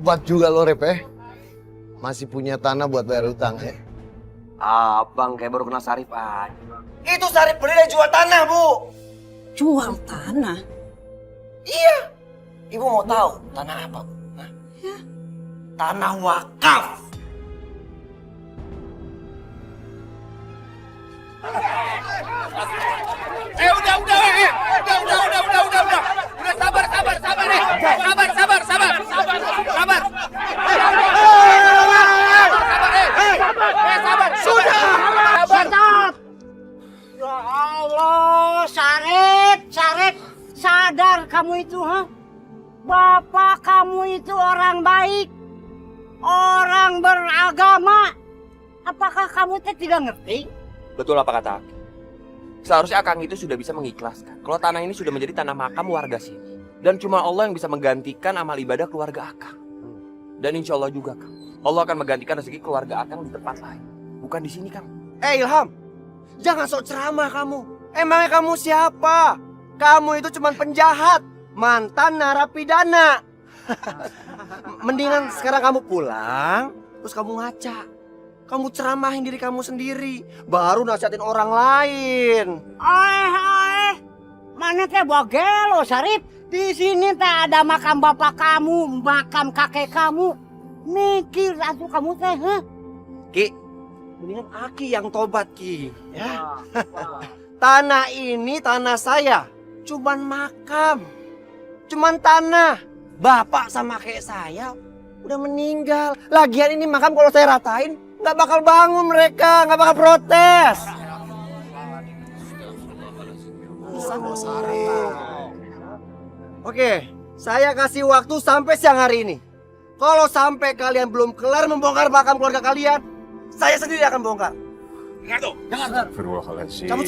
Hebat juga lo, Rep, ya. Masih punya tanah buat bayar utang, ya. Abang kayak baru kena Sarif aja. Itu Sarif beli dan jual tanah, Bu. Jual tanah? Iya. Ibu mau tahu tanah apa? Hah? Ya. Tanah wakaf. Udah sabar nih. Sabar. Stop! Ya Allah, Sarip, sadar kamu itu, ha? Bapak kamu itu orang baik, orang beragama. Apakah kamu tidak ngerti? Betul apa kata Aki? Seharusnya Akang itu sudah bisa mengikhlaskan kalau tanah ini sudah menjadi tanah makam warga sini. Dan cuma Allah yang bisa menggantikan amal ibadah keluarga Akang. Dan insya Allah juga, Kang, Allah akan menggantikan rezeki keluarga Akang di tempat lain. Bukan di sini, Kang. Ilham, jangan sok ceramah kamu. Emangnya kamu siapa? Kamu itu cuma penjahat, mantan narapidana. Mendingan sekarang kamu pulang, terus kamu ngaca. Kamu ceramahin diri kamu sendiri, baru nasihatin orang lain. Mana teh bogelo, Sarip? Di sini tak ada makam bapak kamu, makam kakek kamu. Mikir atuh kamu teh, ha? Ki, mendingan Aki yang tobat, Ki. Ya. Tanah ini tanah saya, cuman makam, cuman tanah. Bapak sama kakek saya udah meninggal. Lagian ini makam kalau saya ratain, nggak bakal bangun mereka, nggak bakal protes. Oke, saya kasih waktu sampai siang hari ini. Kalau sampai kalian belum kelar membongkar makam keluarga kalian, saya sendiri akan bongkar. Jangan. Kamu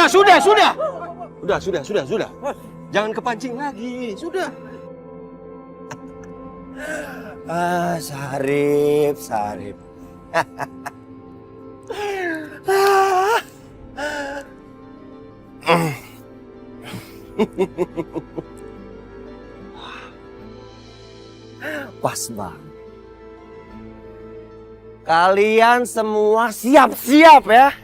Sudah. Jangan kepancing lagi, sudah. Sarip. Pas banget. Kalian semua siap-siap ya.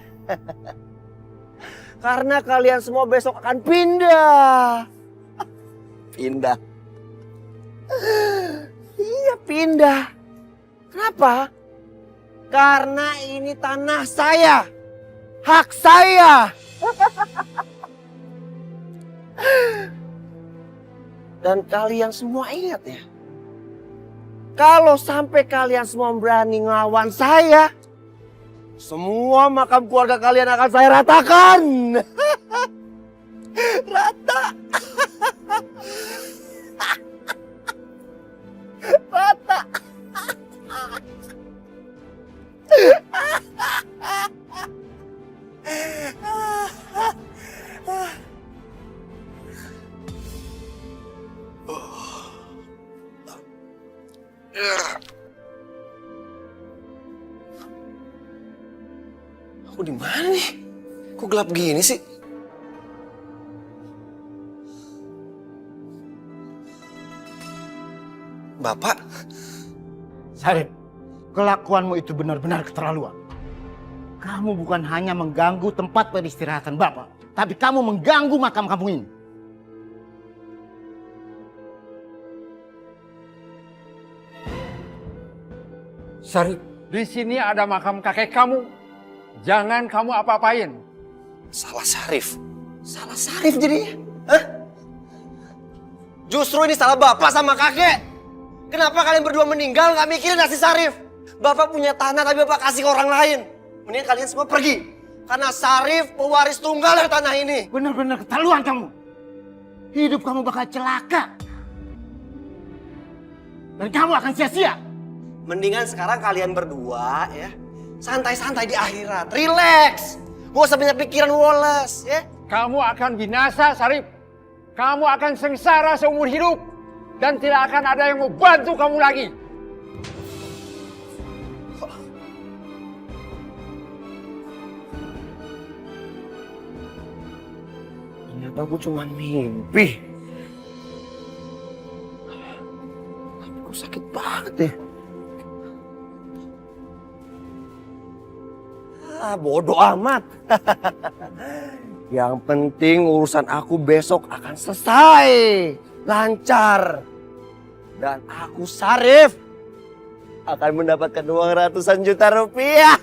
Karena kalian semua besok akan pindah. Pindah. Iya, pindah. Kenapa? Karena ini tanah saya. Hak saya. Dan kalian semua ingat ya. Kalau sampai kalian semua berani ngelawan saya, semua makam keluarga kalian akan saya ratakan. Rata. Rata. Aku di mana nih? Kok gelap gini sih? Bapak? Sarip, kelakuanmu itu benar-benar keterlaluan. Kamu bukan hanya mengganggu tempat peristirahatan Bapak, tapi kamu mengganggu makam kamu ini. Sarif, di sini ada makam kakek kamu. Jangan kamu apa-apain. Salah Sarif. Salah Sarif jadinya. Hah? Justru ini salah bapak sama kakek. Kenapa kalian berdua meninggal gak mikirin nasib Sarif? Bapak punya tanah tapi bapak kasih ke orang lain. Mending kalian semua pergi. Karena Sarif pewaris tunggal dari tanah ini. Benar-benar keterlaluan kamu. Hidup kamu bakal celaka. Dan kamu akan sia-sia. Mendingan sekarang kalian berdua ya. Santai-santai di akhirat. Relax. Gak usah banyak pikiran Wallace ya. Kamu akan binasa, Sarif. Kamu akan sengsara seumur hidup. Dan tidak akan ada yang mau bantu kamu lagi. Ternyata aku cuma mimpi. Tapi kok sakit banget ya. Bodoh amat. Yang penting urusan aku besok akan selesai. Lancar. Dan aku Syarif akan mendapatkan uang ratusan juta rupiah.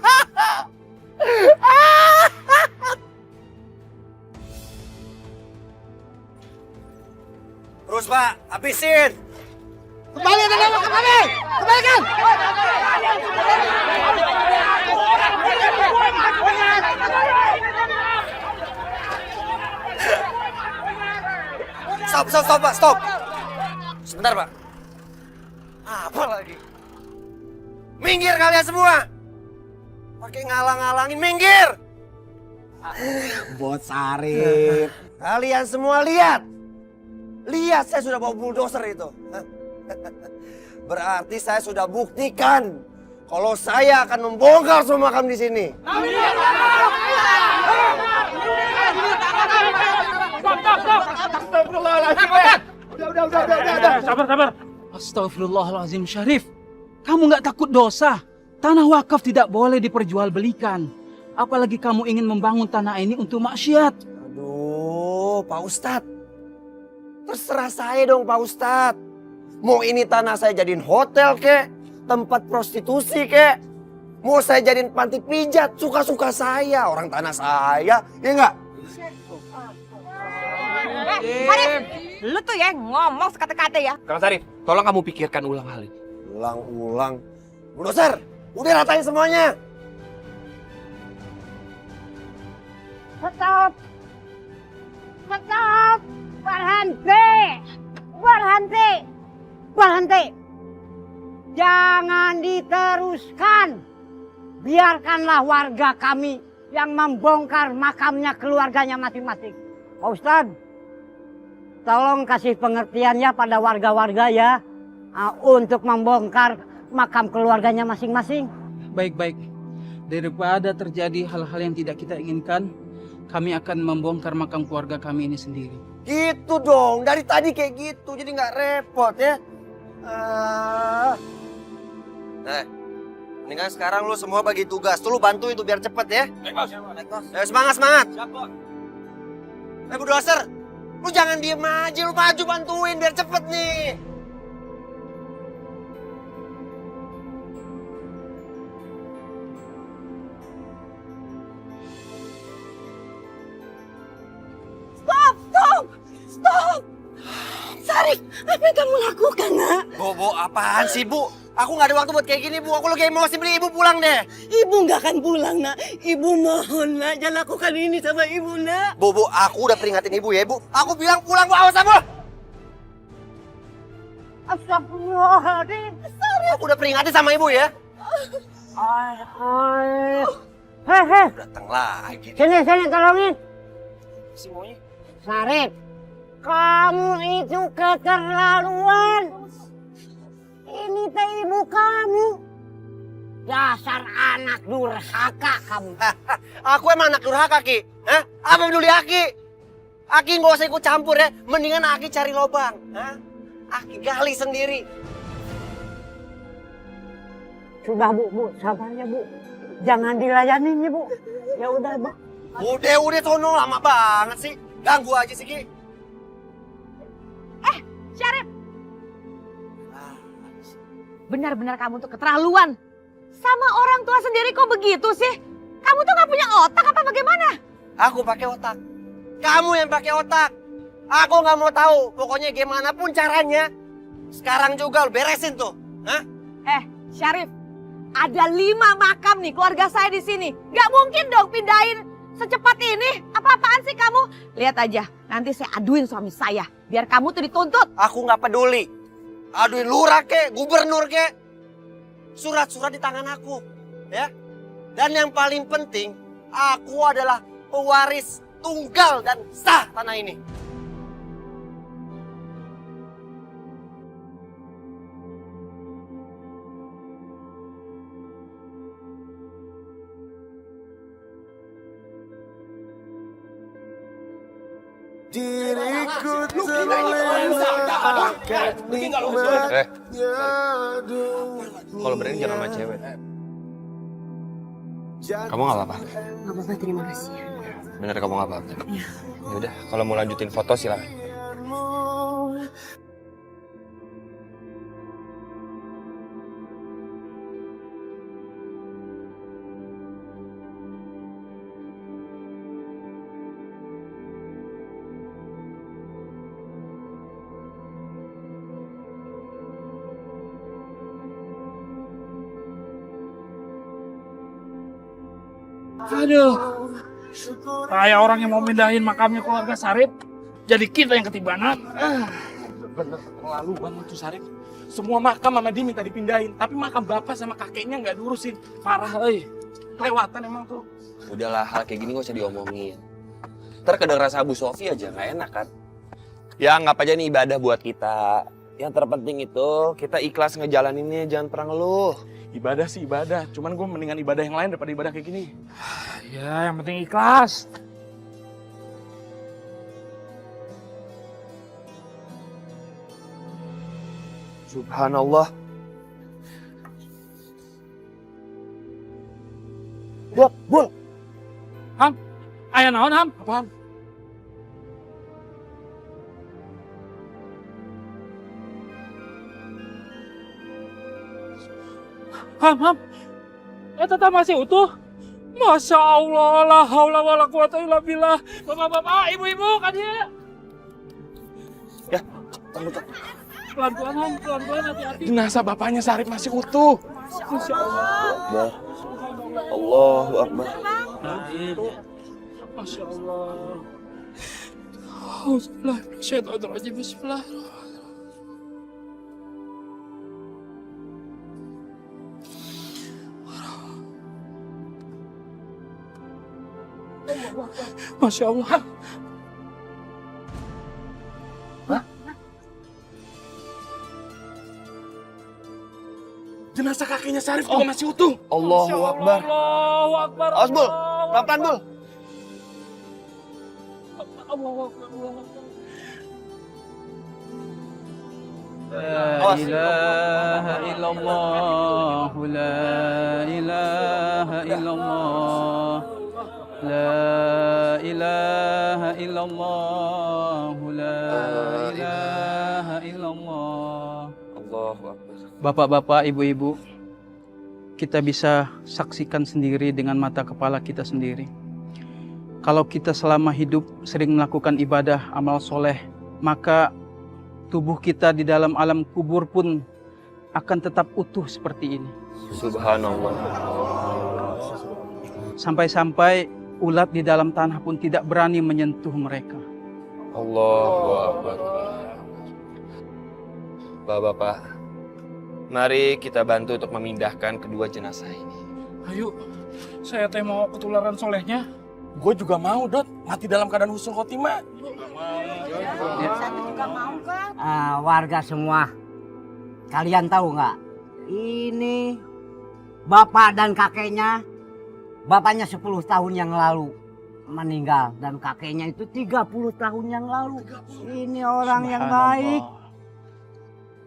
Terus Pak, habisin. Kembali tanah kami. Kembalikan. Stop, Pak, stop. Sebentar, Pak. Apa lagi? Minggir kalian semua. Pakai ngalang-ngalangin, minggir. Bos Syarif. Kalian semua lihat. Lihat, saya sudah bawa bulldozer itu. Berarti saya sudah buktikan kalau saya akan membongkar semua makam di sini. Sabar. Astagfirullahaladzim, Syarif. Kamu nggak takut dosa? Tanah wakaf tidak boleh diperjualbelikan. Apalagi kamu ingin membangun tanah ini untuk maksiat. Aduh, Pak Ustadz. Terserah saya dong, Pak Ustadz. Mau ini tanah saya jadiin hotel kek, tempat prostitusi kek. Mau saya jadiin panti pijat, suka-suka saya. Orang tanah saya, ya enggak? Syarif, lu tuh ya ngomong sekata-kata ya. Kang Syarif, tolong kamu pikirkan ulang hal ini. Ulang-ulang. Bulldozer, udah ratain semuanya. Stop. Stop. Berhenti. Jangan diteruskan. Biarkanlah warga kami yang membongkar makamnya keluarganya masing-masing. Pak Ustadz, tolong kasih pengertiannya pada warga-warga ya. Untuk membongkar makam keluarganya masing-masing. Baik. Daripada terjadi hal-hal yang tidak kita inginkan, kami akan membongkar makam keluarga kami ini sendiri. Gitu dong, dari tadi kayak gitu, jadi nggak repot ya. Mendingan sekarang lu semua bagi tugas, tuh lu bantu itu biar cepet ya. Ayo semangat. Bulldozer, lu jangan diem aja, lu maju bantuin biar cepet nih. Stop! Syarif, apa yang kamu lakukan, nak? Bu, apaan sih, Bu? Aku nggak ada waktu buat kayak gini, Bu. Aku lagi emosi, beli ibu pulang deh. Ibu nggak akan pulang, nak. Ibu mohon, nak. Jangan lakukan ini sama ibu, nak. Bu, aku udah peringatin ibu ya, Bu. Aku bilang pulang, Bu. Awas, Bu. Astagfirullahaladzim. Aku udah peringatin sama ibu ya. Hei. Datang lagi. Sini, tolongin. Semuanya. Syarif, kamu itu keterlaluan. Ini teh ibu kamu. Dasar anak durhaka kamu. Aku emang anak durhaka, Ki. Hah? Apa peduli Aki? Aki nggak usah ikut campur ya. Mendingan Aki cari lobang. Hah? Aki gali sendiri. Sudah, Bu. Sabarnya, Bu. Jangan dilayanin ya, Bu. Ya udah, Bu. Udah, sono lama banget sih. Ganggu aja sih, Ki. Syarif, benar-benar kamu tuh keterlaluan. Sama orang tua sendiri kok begitu sih? Kamu tuh gak punya otak apa bagaimana? Aku pakai otak. Kamu yang pakai otak. Aku nggak mau tahu. Pokoknya gimana pun caranya. Sekarang juga lu beresin tuh. Hah? Syarif, ada 5 makam nih keluarga saya di sini. Gak mungkin dong pindahin secepat ini. Apa-apaan sih kamu? Lihat aja, nanti saya aduin suami saya. Biar kamu tuh dituntut. Aku nggak peduli. Aduin lurah kek, gubernur kek. Surat-surat di tangan aku. Ya. Dan yang paling penting, aku adalah pewaris tunggal dan sah tanah ini. Di Lu kira ini orang sadar? Luki nggak lulus. Kalau berani jangan sama cewek. Kamu nggak apa-apa? Gak apa-apa, terima kasih. Bener kamu nggak apa-apa? Ya udah, kalau mau lanjutin foto silakan. Aduh, kayak orang yang mau mindahin makamnya keluarga Sarip, jadi kita yang ketibanan. Bener keterlaluan tuh Sarip. Semua makam sama dia minta dipindahin, tapi makam bapak sama kakeknya nggak diurusin. Parah, kelewatan emang tuh. Udahlah, hal kayak gini gak usah diomongin. Ntar kedengeran rasa Abu Sofi aja, gak enak kan? Ya anggap aja nih ibadah buat kita. Yang terpenting itu kita ikhlas ngejalaninnya, jangan pernah ngeluh. Ibadah sih ibadah, cuman gue mendingan ibadah yang lain daripada ibadah kayak gini. Ya, yang penting ikhlas. Subhanallah. Bul. Ham, aya naon Ham? Apaan? Ham. Eta masih utuh. Masya Allah, la haula wala quwata illa billah. Bapak-bapak, ibu-ibu, kan ya? Ya, Pelan-pelan Ham, pelan-pelan, hati-hati. Jenazah bapaknya Sarip masih utuh. Masya Allah. Allahu Akbar. Masya Allah. Auzubillahi Bismillah. Masya Allah. Jenazah kakeknya Sarip juga masih utuh. Allahu Akbar. Allahu Akbar. Awas, Bul. Pelan-pelan, Bul. Allahu Akbar. Allahu Akbar. Awas. ilaha illallah, la ilaha illallah, la ilaha illallah, la ilaha illallah. Allahu Akbar. Bapak-bapak, ibu-ibu, kita bisa saksikan sendiri dengan mata kepala kita sendiri. Kalau kita selama hidup sering melakukan ibadah, amal soleh, maka tubuh kita di dalam alam kubur pun akan tetap utuh seperti ini. Subhanallah. Sampai-sampai ulat di dalam tanah pun tidak berani menyentuh mereka. Allahu Akbar. Bapak-bapak, mari kita bantu untuk memindahkan kedua jenazah ini. Ayo, saya teh mau ketularan solehnya. Gue juga mau, Dot. Mati dalam keadaan husnul khotimah. Warga semua, kalian tahu nggak? Ini bapak dan kakeknya, bapaknya 10 tahun yang lalu meninggal dan kakeknya itu 30 tahun yang lalu. Ini orang yang baik.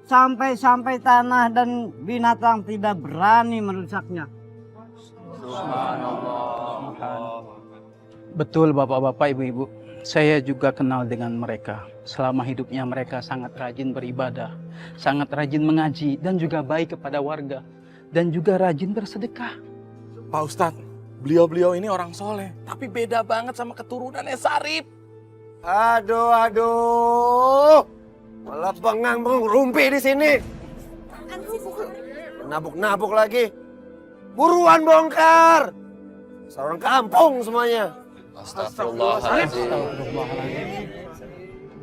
Sampai-sampai tanah dan binatang tidak berani merusaknya. Betul bapak-bapak, ibu-ibu. Saya juga kenal dengan mereka. Selama hidupnya mereka sangat rajin beribadah, sangat rajin mengaji, dan juga baik kepada warga. Dan juga rajin bersedekah. Pak Ustadz, beliau-beliau ini orang soleh. Tapi beda banget sama keturunannya Sarip. Aduh. Malah bengang-bengang rumpi di sini. Nabuk-nabuk lagi. Buruan bongkar. Seorang kampung semuanya. Astagfirullahaladzim.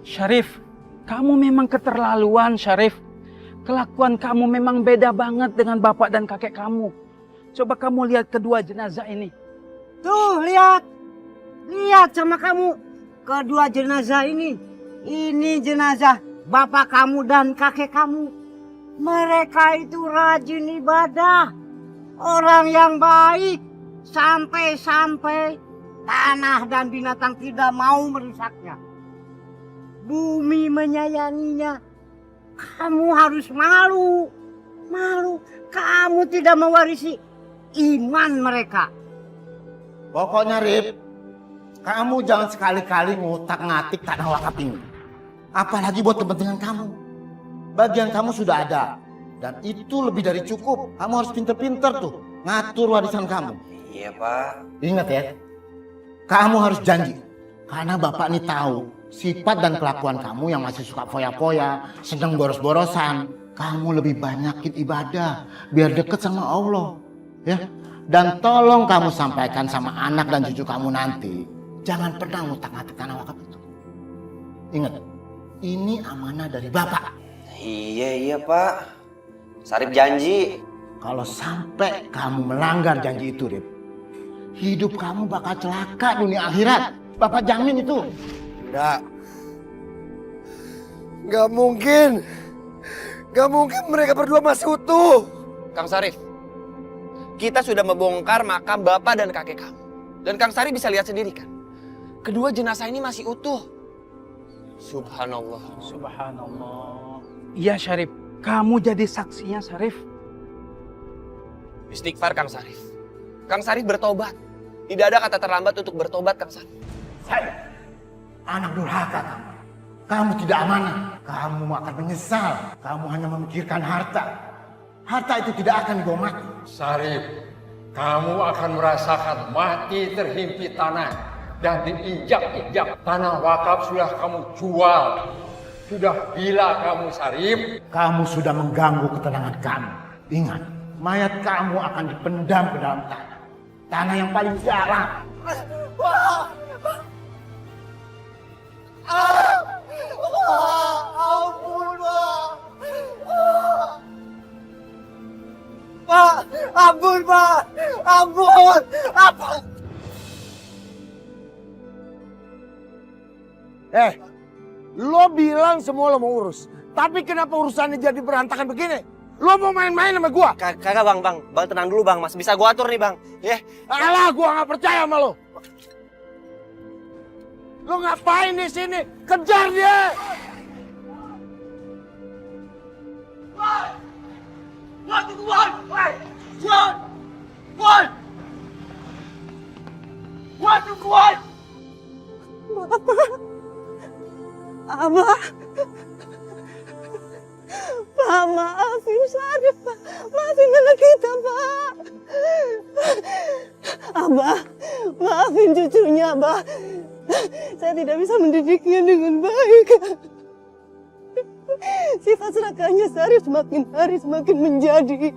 Syarif, kamu memang keterlaluan, Syarif. Kelakuan kamu memang beda banget dengan bapak dan kakek kamu. Coba kamu lihat kedua jenazah ini. Tuh, lihat. Lihat sama kamu. Kedua jenazah ini. Ini jenazah bapak kamu dan kakek kamu. Mereka itu rajin ibadah. Orang yang baik. Sampai-sampai tanah dan binatang tidak mau merusaknya. Bumi menyayanginya. Kamu harus malu. Malu. Kamu tidak mewarisi iman mereka. Pokoknya Rip, kamu jangan sekali-kali ngutak-ngatik tanah wakaf ini. Apalagi buat kepentingan kamu. Bagian kamu sudah ada. Dan itu lebih dari cukup. Kamu harus pinter-pinter tuh ngatur warisan kamu. Iya, Pak. Ingat ya, kamu harus janji. Karena Bapak ini tahu sifat dan kelakuan kamu yang masih suka foya-foya, sedang boros-borosan. Kamu lebih banyakin ibadah biar deket sama Allah. Ya. Dan tolong kamu sampaikan sama anak dan cucu kamu nanti. Jangan pernah ngutak-ngatik tanah wakaf itu. Ingat, ini amanah dari Bapak. Iya, Pak. Sarip janji. Kalau sampai kamu melanggar janji itu, Rip, hidup kamu bakal celaka dunia akhirat. Bapak jamin itu. Nggak mungkin. Nggak mungkin mereka berdua masih utuh. Kang Sarif, kita sudah membongkar makam bapak dan kakek kamu. Dan Kang Sarif bisa lihat sendiri kan? Kedua jenazah ini masih utuh. Subhanallah. Subhanallah. Iya Syarif, kamu jadi saksinya Syarif. Istighfar Kang Sarif. Kang Sarif bertobat. Tidak ada kata terlambat untuk bertobat Kang Sarif. Saya, anak durhaka kamu. Kamu tidak amanah. Kamu akan menyesal. Kamu hanya memikirkan harta. Harta itu tidak akan dibawa mati. Sarif, kamu akan merasakan mati terhimpit tanah dan diinjak-injak. Tanah wakaf sudah kamu jual. Sudah gila kamu, Sarif. Kamu sudah mengganggu ketenangan kamu. Ingat, mayat kamu akan dipendam ke dalam tanah. Tanah yang paling dalam. Pak, ampun Pak, ampun, ampun. Lo bilang semua lo mau urus. Tapi kenapa urusannya jadi berantakan begini? Lo mau main-main sama gua? Kagak bang tenang dulu bang, masih bisa gua atur nih bang. Ya. Alah, gua nggak percaya sama lo. Lo ngapain di sini? Kejar dia! Abah. Pak, maafin Sarif, Pak. Maafin anak kita, Pak. Abah, maafin cucunya, Abah. Saya tidak bisa mendidiknya dengan baik. Sifat serakahnya Sarif semakin hari semakin menjadi.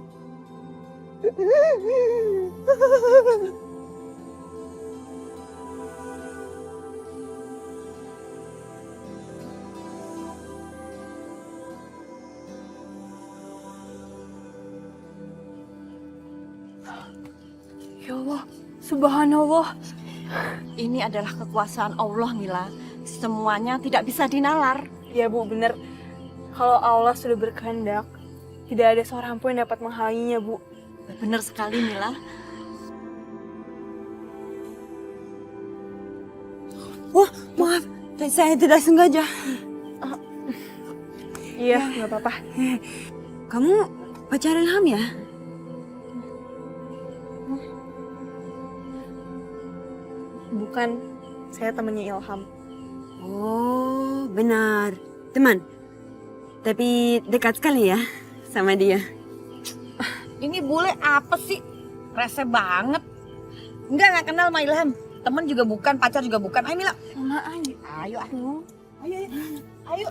Ya Allah, subhanallah. Ini adalah kekuasaan Allah, Mila. Semuanya tidak bisa dinalar. Ya Bu, bener. Kalau Allah sudah berkehendak, tidak ada seorang pun yang dapat menghalanginya, Bu. Benar sekali, Mila. Wah, maaf. Saya tidak sengaja. Iya, nggak apa-apa. Kamu pacar Ilham ya? Bukan, saya temannya Ilham. Oh, benar. Teman. Tapi dekat sekali ya sama dia. Ini bule apa sih? Rese banget. Enggak kenal sama Ilham. Temen juga bukan, pacar juga bukan. Ayo Mila. Sama aja. Ayo. Ayo.